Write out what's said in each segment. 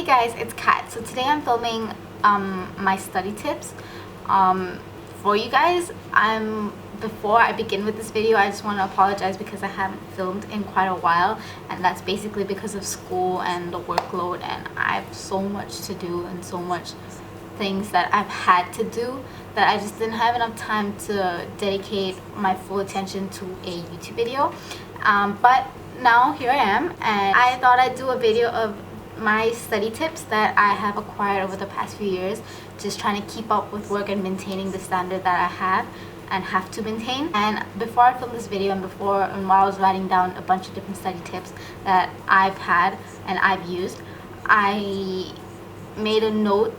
guys, it's Kat. So today I'm filming my study tips for you guys. Before I begin with this video, I just want to apologize because I haven't filmed in quite a while, and that's basically because of school and the workload, and I have so much to do and so much things that I've had to do that I just didn't have enough time to dedicate my full attention to a YouTube video. But now here I am, and I thought I'd do a video of my study tips that I have acquired over the past few years, just trying to keep up with work and maintaining the standard that I have and have to maintain. And before I filmed this video and while I was writing down a bunch of different study tips that I've had and I've used, I made a note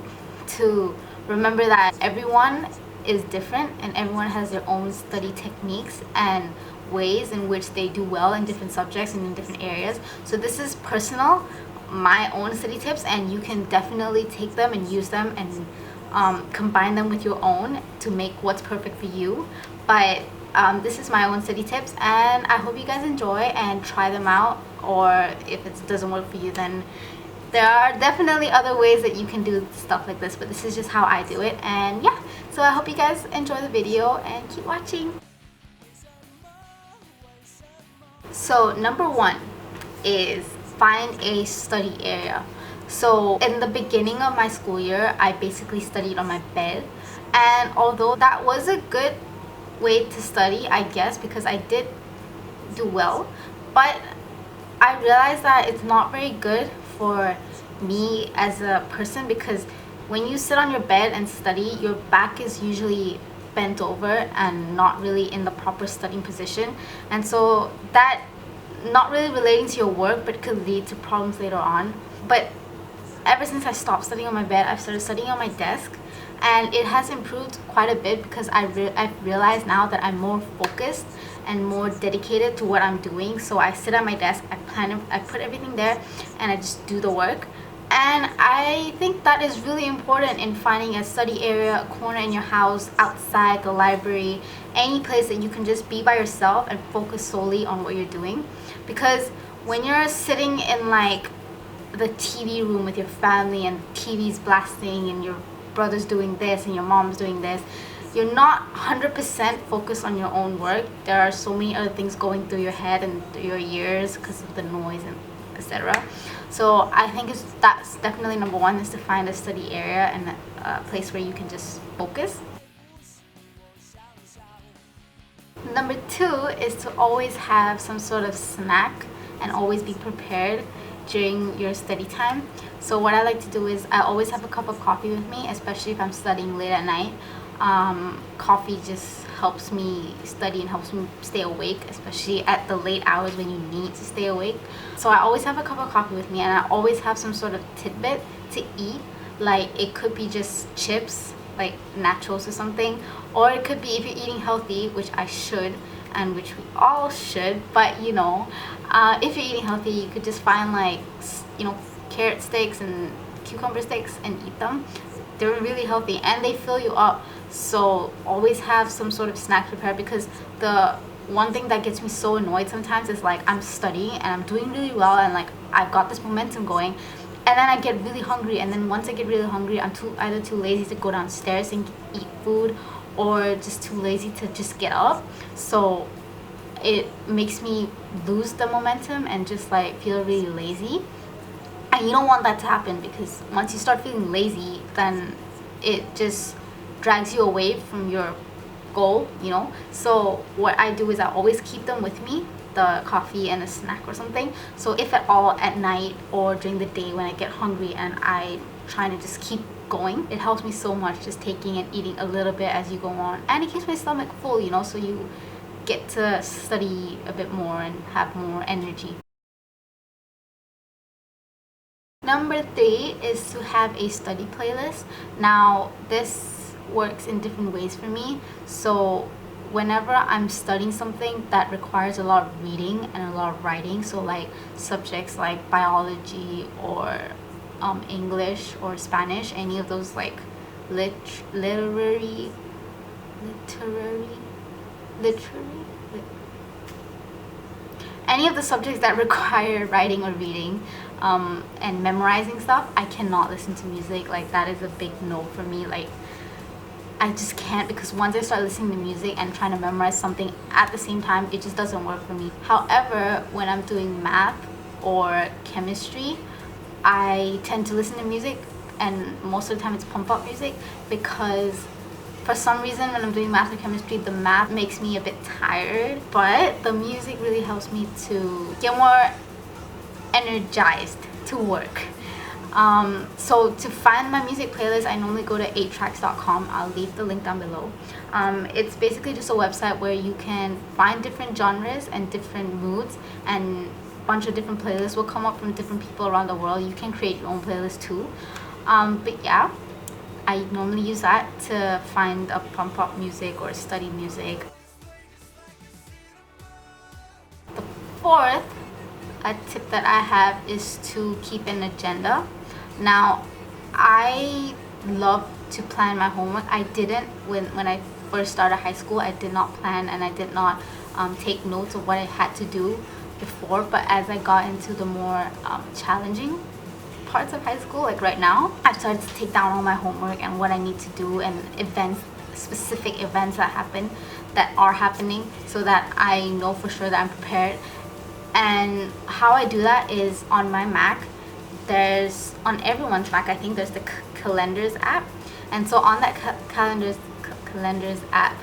to remember that everyone is different and everyone has their own study techniques and ways in which they do well in different subjects and in different areas. So this is personal, my own study tips, and you can definitely take them and use them and combine them with your own to make what's perfect for you. But this is my own study tips, and I hope you guys enjoy and try them out, or if it doesn't work for you, then there are definitely other ways that you can do stuff like this, but this is just how I do it. And yeah, so I hope you guys enjoy the video and keep watching. So number one is find a study area. So in the beginning of my school year, I basically studied on my bed, and although that was a good way to study, I guess, because I did do well, but I realized that it's not very good for me as a person, because when you sit on your bed and study, your back is usually bent over and not really in the proper studying position, and so that not really relating to your work, but could lead to problems later on. But ever since I stopped studying on my bed, I've started studying on my desk, and it has improved quite a bit because I've realized now that I'm more focused and more dedicated to what I'm doing. So I sit at my desk, I put everything there, and I just do the work. And I think that is really important in finding a study area, a corner in your house, outside the library, any place that you can just be by yourself and focus solely on what you're doing. Because when you're sitting in like the TV room with your family and TV's blasting and your brother's doing this and your mom's doing this, you're not 100% focused on your own work. There are so many other things going through your head and through your ears because of the noise and etc. So I think that's definitely number one, is to find a study area and a place where you can just focus. Number two is to always have some sort of snack and always be prepared during your study time. So what I like to do is I always have a cup of coffee with me, especially if I'm studying late at night. Coffee just helps me study and helps me stay awake, especially at the late hours when you need to stay awake. So I always have a cup of coffee with me, and I always have some sort of tidbit to eat. Like it could be just chips, like nachos or something, or it could be, if you're eating healthy, which I should and which we all should, but you know, if you're eating healthy, you could just find like, you know, carrot sticks and cucumber sticks and eat them. They're really healthy and they fill you up. So always have some sort of snack prepared, because the one thing that gets me so annoyed sometimes is like I'm studying and I'm doing really well and like I've got this momentum going, and then I get really hungry, and then once I get really hungry, I'm either too lazy to go downstairs and eat food, or just too lazy to just get up. So it makes me lose the momentum and just like feel really lazy. And you don't want that to happen, because once you start feeling lazy, then it just drags you away from your goal, you know. So what I do is I always keep them with me, the coffee and a snack or something. So if at all at night or during the day when I get hungry and I'm trying to just keep going, it helps me so much, just taking and eating a little bit as you go on, and it keeps my stomach full, you know, so you get to study a bit more and have more energy. Number three is to have a study playlist. Now this works in different ways for me. So whenever I'm studying something that requires a lot of reading and a lot of writing, so like subjects like biology or English or Spanish, any of those like literary any of the subjects that require writing or reading, and memorizing stuff, I cannot listen to music. Like, that is a big no for me. Like, I just can't, because once I start listening to music and trying to memorize something at the same time, it just doesn't work for me. However, when I'm doing math or chemistry, I tend to listen to music, and most of the time it's pump up music, because for some reason when I'm doing math or chemistry, the math makes me a bit tired, but the music really helps me to get more energized to work. So to find my music playlist, I normally go to 8tracks.com. I'll leave the link down below. It's basically just a website where you can find different genres and different moods, and a bunch of different playlists will come up from different people around the world. You can create your own playlist too. But yeah, I normally use that to find a pump up music or study music. The fourth tip that I have is to keep an agenda. Now, I love to plan my homework. I didn't when I first started high school. I did not plan, and I did not take notes of what I had to do before. But as I got into the more challenging parts of high school, like right now, I've started to take down all my homework and what I need to do, and specific events that are happening, so that I know for sure that I'm prepared. And how I do that is on my Mac. There's, on everyone's Mac, I think there's the calendars app, and so on that calendars app,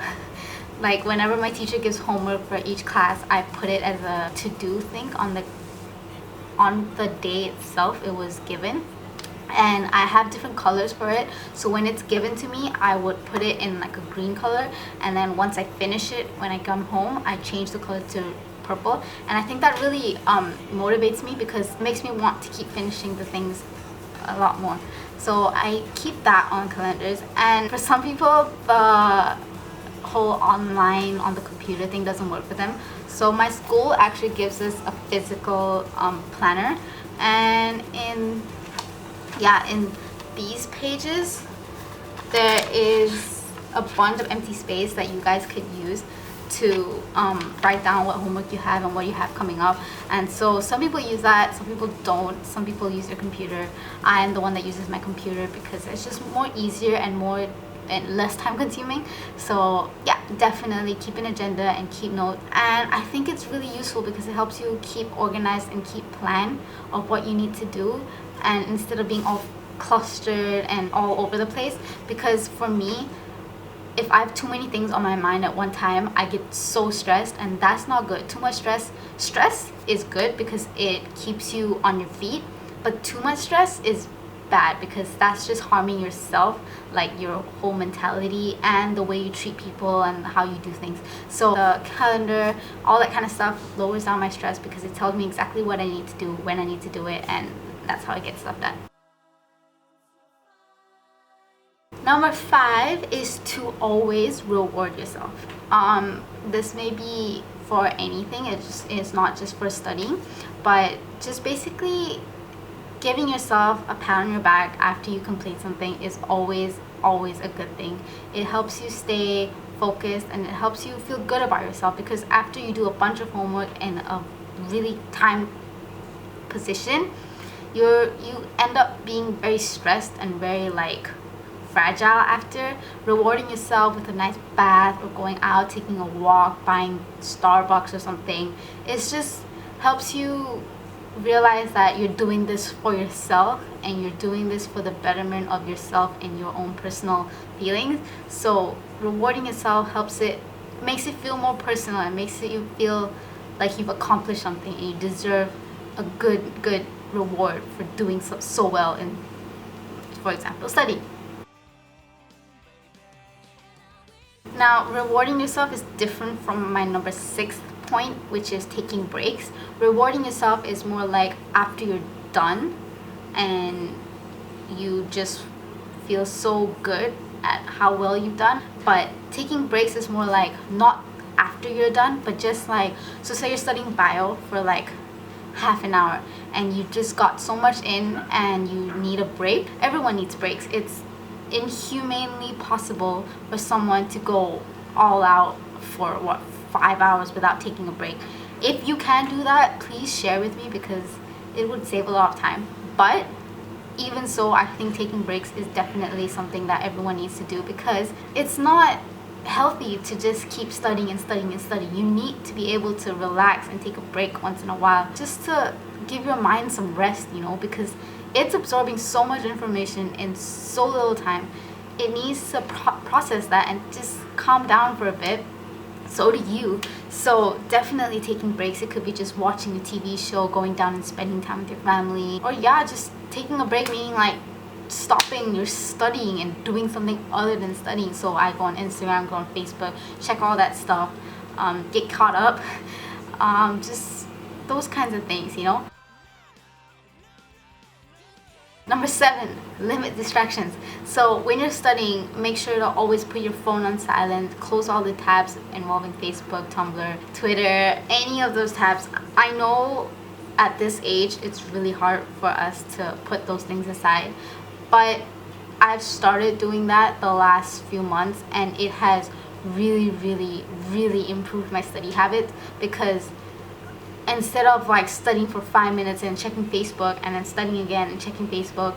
like whenever my teacher gives homework for each class, I put it as a to-do thing on the day itself it was given, and I have different colors for it. So when it's given to me, I would put it in like a green color, and then once I finish it, when I come home, I change the color to purple. And I think that really motivates me, because it makes me want to keep finishing the things a lot more. So I keep that on calendars. And for some people, the whole online on the computer thing doesn't work for them. So my school actually gives us a physical planner, and in these pages there is a bunch of empty space that you guys could use to write down what homework you have and what you have coming up. And so some people use that, some people don't. Some people use their computer. I'm the one that uses my computer because it's just more easier and less time consuming. So yeah, definitely keep an agenda and keep notes. And I think it's really useful because it helps you keep organized and keep plan of what you need to do, and instead of being all clustered and all over the place. Because for me, if I have too many things on my mind at one time, I get so stressed, and that's not good. Too much stress is good because it keeps you on your feet, but too much stress is bad because that's just harming yourself, like your whole mentality and the way you treat people and how you do things. So the calendar, all that kind of stuff lowers down my stress because it tells me exactly what I need to do, when I need to do it, and that's how I get stuff done. Number 5 is to always reward yourself. This may be for anything. It's not just for studying, but just basically giving yourself a pat on your back after you complete something is always a good thing. It helps you stay focused, and it helps you feel good about yourself, because after you do a bunch of homework in a really time position, you end up being very stressed and very fragile after. Rewarding yourself with a nice bath or going out, taking a walk, buying Starbucks or something, it just helps you realize that you're doing this for yourself, and you're doing this for the betterment of yourself and your own personal feelings. So rewarding yourself makes it feel more personal, and makes you feel like you've accomplished something, and you deserve a good reward for doing so well in, for example, study. Now, rewarding yourself is different from my number 6 point, which is taking breaks. Rewarding yourself is more like after you're done and you just feel so good at how well you've done. But taking breaks is more like not after you're done, but just so say you're studying bio for half an hour and you just got so much in and you need a break. Everyone needs breaks. It's inhumanely possible for someone to go all out for 5 hours without taking a break. If you can do that, please share with me, because it would save a lot of time. But even so, I think taking breaks is definitely something that everyone needs to do, because it's not healthy to just keep studying and studying and studying. You need to be able to relax and take a break once in a while, just to give your mind some rest, because it's absorbing so much information in so little time. It needs to process that and just calm down for a bit. So do you. So definitely taking breaks. It could be just watching a TV show, going down and spending time with your family, or just taking a break, meaning like stopping your studying and doing something other than studying. So I go on Instagram, go on Facebook, check all that stuff, get caught up, just those kinds of things. Number 7, limit distractions. So when you're studying, make sure to always put your phone on silent, close all the tabs involving Facebook, Tumblr, Twitter, any of those tabs. I know at this age it's really hard for us to put those things aside, but I've started doing that the last few months, and it has really, really, really improved my study habits, because instead of like studying for 5 minutes and checking Facebook and then studying again and checking Facebook,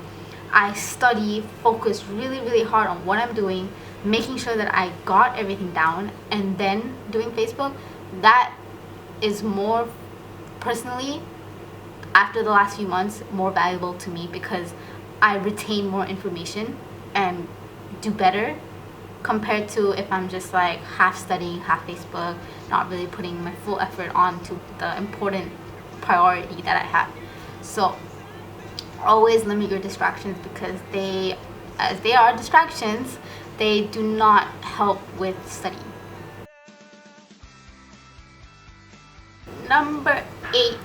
I study, focus really, really hard on what I'm doing, making sure that I got everything down, and then doing Facebook. That is more, personally, after the last few months, more valuable to me, because I retain more information and do better, compared to if I'm just like half studying, half Facebook, not really putting my full effort on to the important priority that I have. So always limit your distractions, because as they are distractions, they do not help with studying. Number 8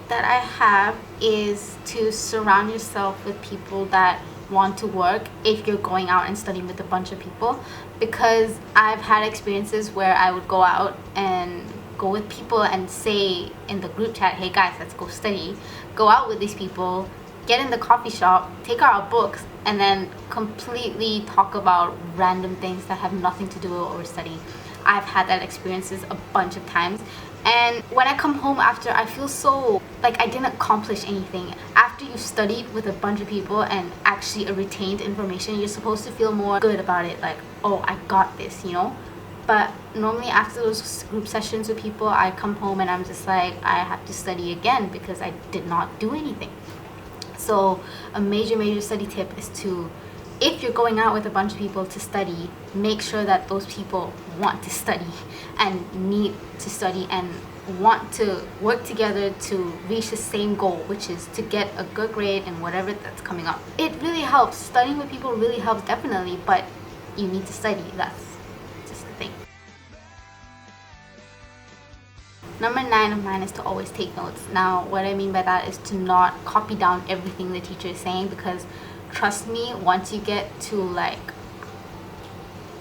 that I have is to surround yourself with people that want to work if you're going out and studying with a bunch of people, because I've had experiences where I would go out and go with people and say in the group chat, hey guys, let's go study, go out with these people, get in the coffee shop, take out our books, and then completely talk about random things that have nothing to do with what we're studying. I've had that experiences a bunch of times, and when I come home after, I feel so like I didn't accomplish anything. After you studied with a bunch of people and actually retained information, you're supposed to feel more good about it, like, oh, I got this, But normally after those group sessions with people, I come home and I'm just like, I have to study again because I did not do anything. So a major study tip is to, if you're going out with a bunch of people to study, make sure that those people want to study and need to study and want to work together to reach the same goal, which is to get a good grade in whatever that's coming up. It really helps. Studying with people really helps, definitely, but you need to study. That's just the thing. Number 9 of mine is to always take notes. Now, what I mean by that is to not copy down everything the teacher is saying, because trust me, once you get to like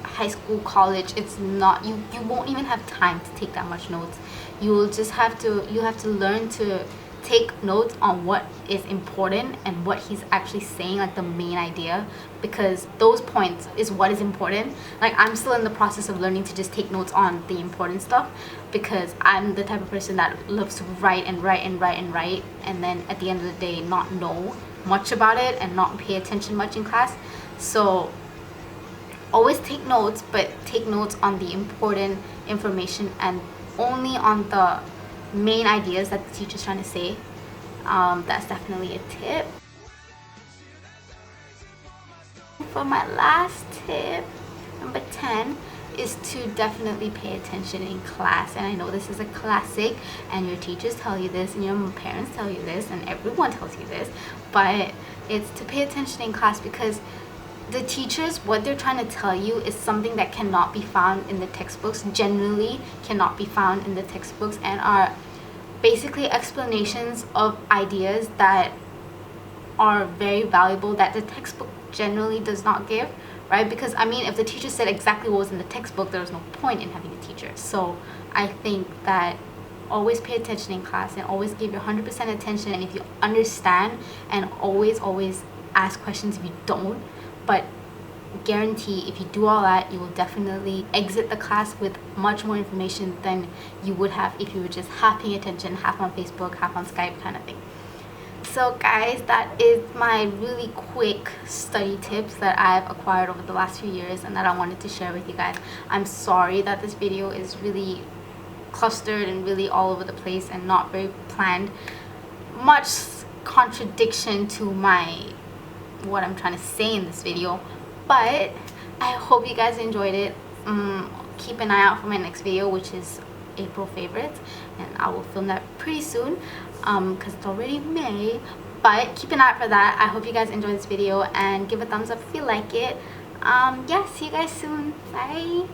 high school, college, it's not, you won't even have time to take that much notes. You have to learn to take notes on what is important and what he's actually saying, like the main idea, because those points is what is important. Like, I'm still in the process of learning to just take notes on the important stuff, because I'm the type of person that loves to write and write and write and write, and then at the end of the day not know much about it and not pay attention much in class. So always take notes, but take notes on the important information and only on the main ideas that the teacher's trying to say. That's definitely a tip. For my last tip, number 10, is to definitely pay attention in class. And I know this is a classic, and your teachers tell you this, and your parents tell you this, and everyone tells you this, but it's to pay attention in class, because the teachers, what they're trying to tell you is something that cannot be found in the textbooks, generally cannot be found in the textbooks, and are basically explanations of ideas that are very valuable that the textbook generally does not give, right? Because I mean, if the teacher said exactly what was in the textbook, there was no point in having a teacher. So I think that always pay attention in class and always give your 100% attention, and if you understand, and always ask questions if you don't. But guarantee, if you do all that, you will definitely exit the class with much more information than you would have if you were just half paying attention, half on Facebook, half on Skype kind of thing. So guys, that is my really quick study tips that I've acquired over the last few years and that I wanted to share with you guys. I'm sorry that this video is really clustered and really all over the place and not very planned. Much contradiction to what I'm trying to say in this video, but I hope you guys enjoyed it. Keep an eye out for my next video, which is April favorites, and I will film that pretty soon because it's already May, but keep an eye out for that. I hope you guys enjoyed this video and give a thumbs up if you like it. Yeah, see you guys soon. Bye.